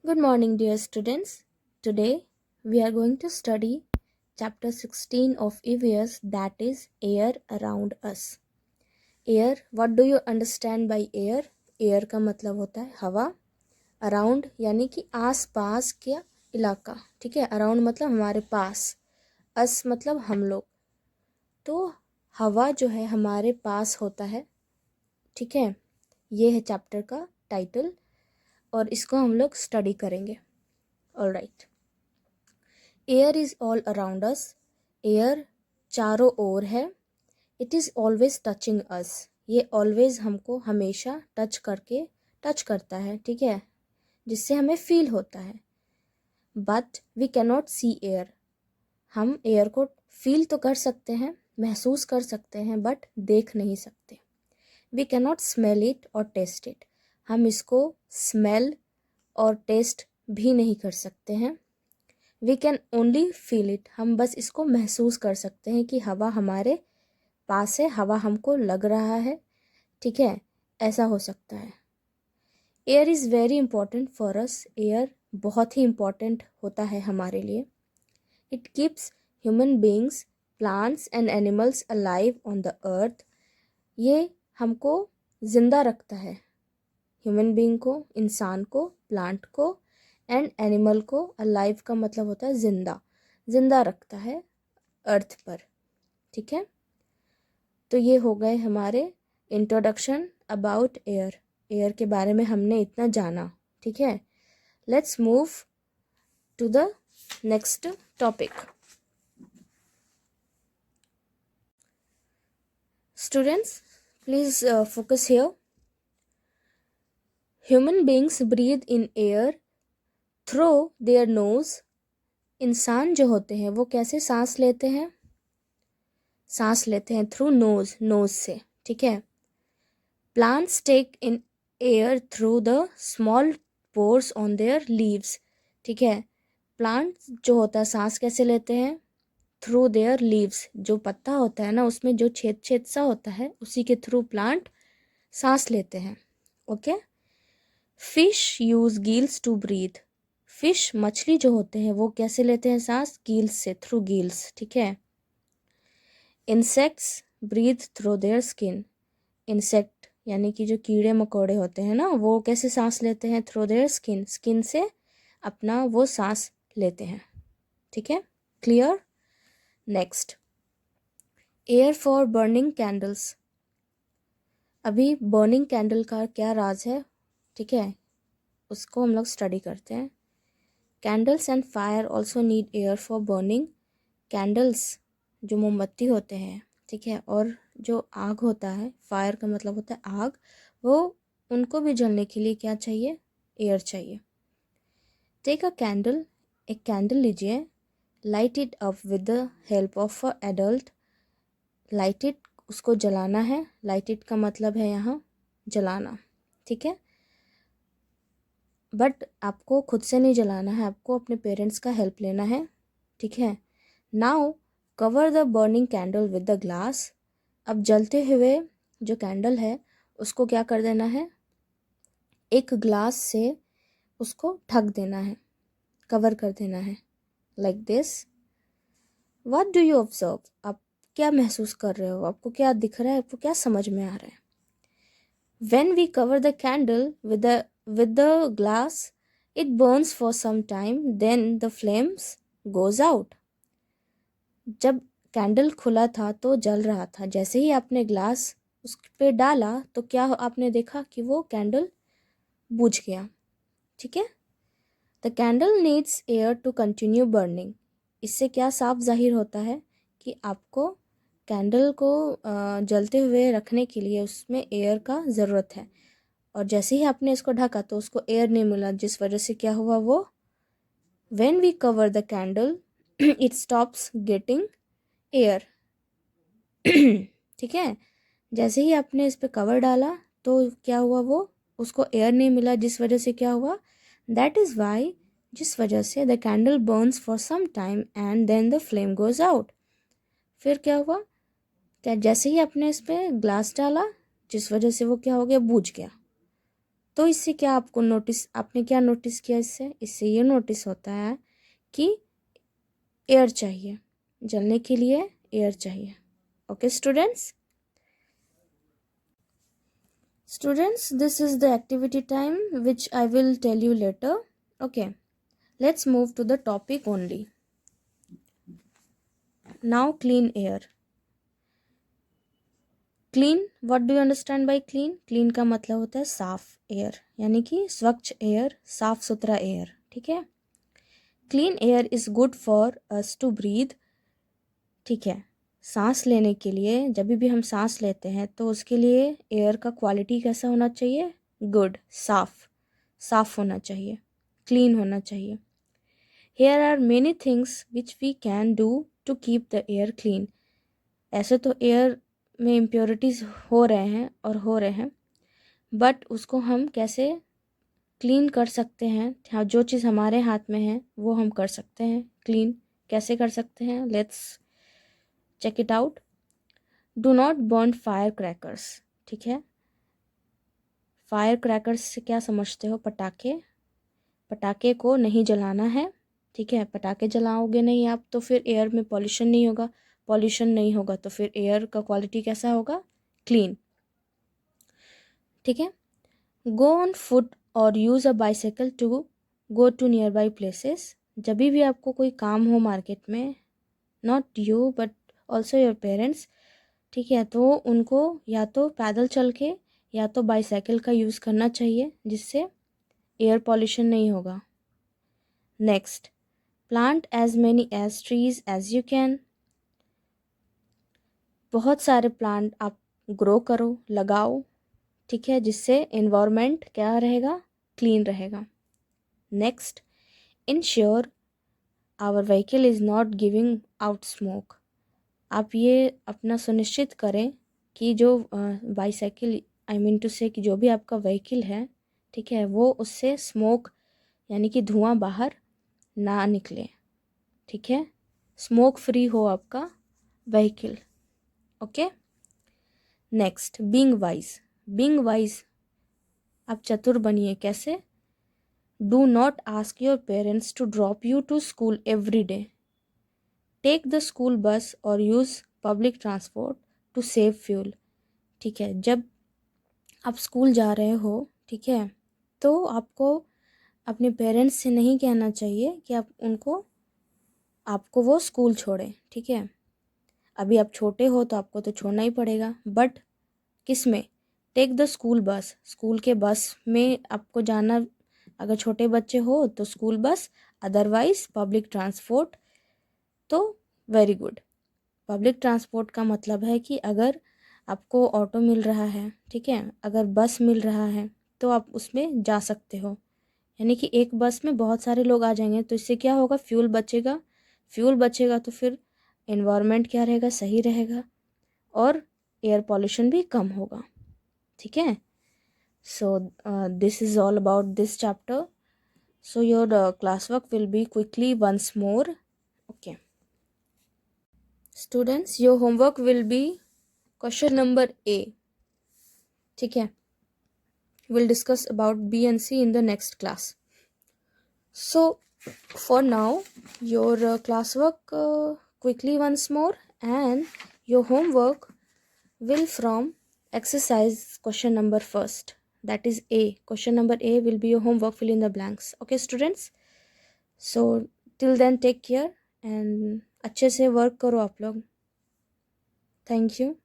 Good morning, dear students. Today we are going to study chapter 16 of EVS, that is air around us. Air, what do you understand by air? Air का मतलब होता है हवा. Around यानी कि आस पास का इलाका. ठीक है, around मतलब हमारे पास. us मतलब हम लोग. तो हवा जो है हमारे पास होता है. ठीक है, ये है चैप्टर का टाइटल और इसको हम लोग स्टडी करेंगे. All right. Air is all around us. Air चारों ओर है. इट इज़ ऑलवेज टचिंग अस. ये ऑलवेज हमको हमेशा टच करता है. ठीक है, जिससे हमें फील होता है. But we cannot see air. हम एयर को फील तो कर सकते हैं, महसूस कर सकते हैं, बट देख नहीं सकते. वी कैनॉट स्मेल इट और टेस्ट इट. हम इसको स्मेल और टेस्ट भी नहीं कर सकते हैं. We can only feel it. हम बस इसको महसूस कर सकते हैं कि हवा हमारे पास है, हवा हमको लग रहा है. ठीक है, ऐसा हो सकता है. Air is very important for us. Air बहुत ही इम्पॉर्टेंट होता है हमारे लिए. It keeps human beings, plants and animals alive on the earth. ये हमको ज़िंदा रखता है. ह्यूमन बींग को, इंसान को, प्लांट को एंड एनिमल को. अलाइव का मतलब होता है जिंदा रखता है अर्थ पर. ठीक है, तो ये हो गए हमारे इंट्रोडक्शन अबाउट एयर. एयर के बारे में हमने इतना जाना. ठीक है, let's move to the next topic. Students, please focus here. Human beings breathe in air through their nose. इंसान जो होते हैं वो कैसे सांस लेते हैं? सांस लेते हैं थ्रू नोज से. ठीक है. Plants take in air through the small pores on their leaves. ठीक है, प्लांट्स जो होता है सांस कैसे लेते हैं? Through their leaves. जो पत्ता होता है ना, उसमें जो छेद सा होता है, उसी के थ्रू प्लांट सांस लेते हैं. Okay. Fish use gills to breathe. Fish, मछली जो होते हैं वो कैसे लेते हैं सांस? गिल्स से, थ्रू गिल्स. ठीक है. Insects breathe through their skin. Insect यानी कि जो कीड़े मकोड़े होते हैं ना, वो कैसे सांस लेते हैं? Through their skin. स्किन से अपना वो सांस लेते हैं. ठीक है, clear. Next, air for burning candles. अभी बर्निंग कैंडल का क्या राज है? ठीक है, उसको हम लोग स्टडी करते हैं. Candles and fire also need air for burning. Candles जो मोमबत्ती होते हैं, ठीक है, और जो आग होता है, फायर का मतलब होता है आग, वो उनको भी जलने के लिए क्या चाहिए? एयर चाहिए. Take a candle. एक कैंडल लीजिए. Light it up with the help of a adult. Light it, उसको जलाना है. लाइट इट का मतलब है यहाँ जलाना. ठीक है, बट आपको खुद से नहीं जलाना है, आपको अपने पेरेंट्स का हेल्प लेना है. ठीक है. Now cover the burning candle with the glass. अब जलते हुए जो कैंडल है उसको क्या कर देना है? एक ग्लास से उसको ढक देना है, कवर कर देना है, like this. What do you observe? आप क्या महसूस कर रहे हो? आपको क्या दिख रहा है? आपको क्या समझ में आ रहा है? When we cover the candle with the glass, it burns for some time, then the flames goes out. जब कैंडल खुला था तो जल रहा था. जैसे ही आपने ग्लास उस पे डाला तो क्या आपने देखा कि वो कैंडल बुझ गया. ठीक है. The candle needs air to continue burning. इससे क्या साफ जाहिर होता है कि आपको कैंडल को जलते हुए रखने के लिए उसमें एयर का ज़रूरत है. और जैसे ही आपने इसको ढका तो उसको एयर नहीं मिला, जिस वजह से क्या हुआ? वो when we cover the candle it stops getting air. ठीक है, जैसे ही आपने इस पे कवर डाला तो क्या हुआ? वो उसको एयर नहीं मिला, जिस वजह से क्या हुआ? दैट इज़ वाई, जिस वजह से the candle burns for some time and then the flame goes out. फिर क्या हुआ? क्या जैसे ही आपने इस पे ग्लास डाला, जिस वजह से वो क्या हो गया? बुझ गया. तो तो इससे क्या आपने क्या नोटिस किया? इससे ये नोटिस होता है कि एयर चाहिए, जलने के लिए एयर चाहिए। Okay students, this is the activity time which I will tell you later. Okay, let's move to the topic only. Now clean air. Clean, what do you understand by clean? Clean का मतलब होता है साफ air, यानी कि स्वच्छ air, साफ सुथरा एयर। ठीक है, clean air is good for us to breathe. ठीक है, सांस लेने के लिए, जब भी हम सांस लेते हैं तो उसके लिए एयर का क्वालिटी कैसा होना चाहिए? गुड, साफ होना चाहिए, क्लीन होना चाहिए। Here are many things which we can do to keep the air clean. ऐसे तो एयर में इम्प्योरिटीज़ हो रहे हैं, बट उसको हम कैसे क्लीन कर सकते हैं? हाँ, जो चीज़ हमारे हाथ में है वो हम कर सकते हैं क्लीन। कैसे कर सकते हैं? Let's check it out. Do not burn fire crackers. ठीक है, फायर क्रैकर्स से क्या समझते हो? पटाखे को नहीं जलाना है। ठीक है, पटाखे जलाओगे नहीं आप तो फिर एयर में पॉल्यूशन नहीं होगा तो फिर एयर का क्वालिटी कैसा होगा? क्लीन। ठीक है, गो ऑन फुट और use a bicycle to go to nearby places. जब भी आपको कोई काम हो मार्केट में, not you but also your parents, ठीक है, तो उनको या तो पैदल चल के या तो बाइसाइकिल का यूज़ करना चाहिए, जिससे एयर पॉल्यूशन नहीं होगा। Next, plant as many as trees as you can. बहुत सारे प्लांट आप ग्रो करो, लगाओ। ठीक है, जिससे एनवायरनमेंट क्या रहेगा? क्लीन रहेगा। Next, ensure our vehicle is not giving out smoke. आप ये अपना सुनिश्चित करें कि जो बाईसाइकिल, आई मीन टू से कि जो भी आपका व्हीकल है, ठीक है, वो उससे स्मोक यानी कि धुआं बाहर ना निकले। ठीक है, स्मोक फ्री हो आपका vehicle. Okay, next, being wise आप चतुर बनिए। कैसे? Do not ask your parents to drop you to school every day. Take the school bus और use public transport to save fuel. ठीक है, जब आप स्कूल जा रहे हो, ठीक है, तो आपको अपने पेरेंट्स से नहीं कहना चाहिए कि आपको वो स्कूल छोड़ें। ठीक है, अभी आप छोटे हो तो आपको तो छोड़ना ही पड़ेगा, बट किस में? Take the school bus, school के बस में आपको जाना। अगर छोटे बच्चे हो तो school bus, otherwise public transport तो वेरी गुड। पब्लिक ट्रांसपोर्ट का मतलब है कि अगर आपको ऑटो मिल रहा है, ठीक है, अगर बस मिल रहा है तो आप उसमें जा सकते हो, यानी कि एक बस में बहुत सारे लोग आ जाएंगे तो इससे क्या होगा? फ्यूल बचेगा तो फिर एनवायरनमेंट क्या रहेगा? सही रहेगा और एयर पॉल्यूशन भी कम होगा। ठीक है, so this is all about this chapter. So your class work will be quickly once more. Okay students, your homework will be question number A. ठीक है, we'll discuss about B and C in the next class. So for now, your classwork quickly once more, and your homework will from exercise question number first, that is A. Question number A will be your homework, fill in the blanks. Okay students, so till then take care and अच्छे से work करो आप लोग। Thank you.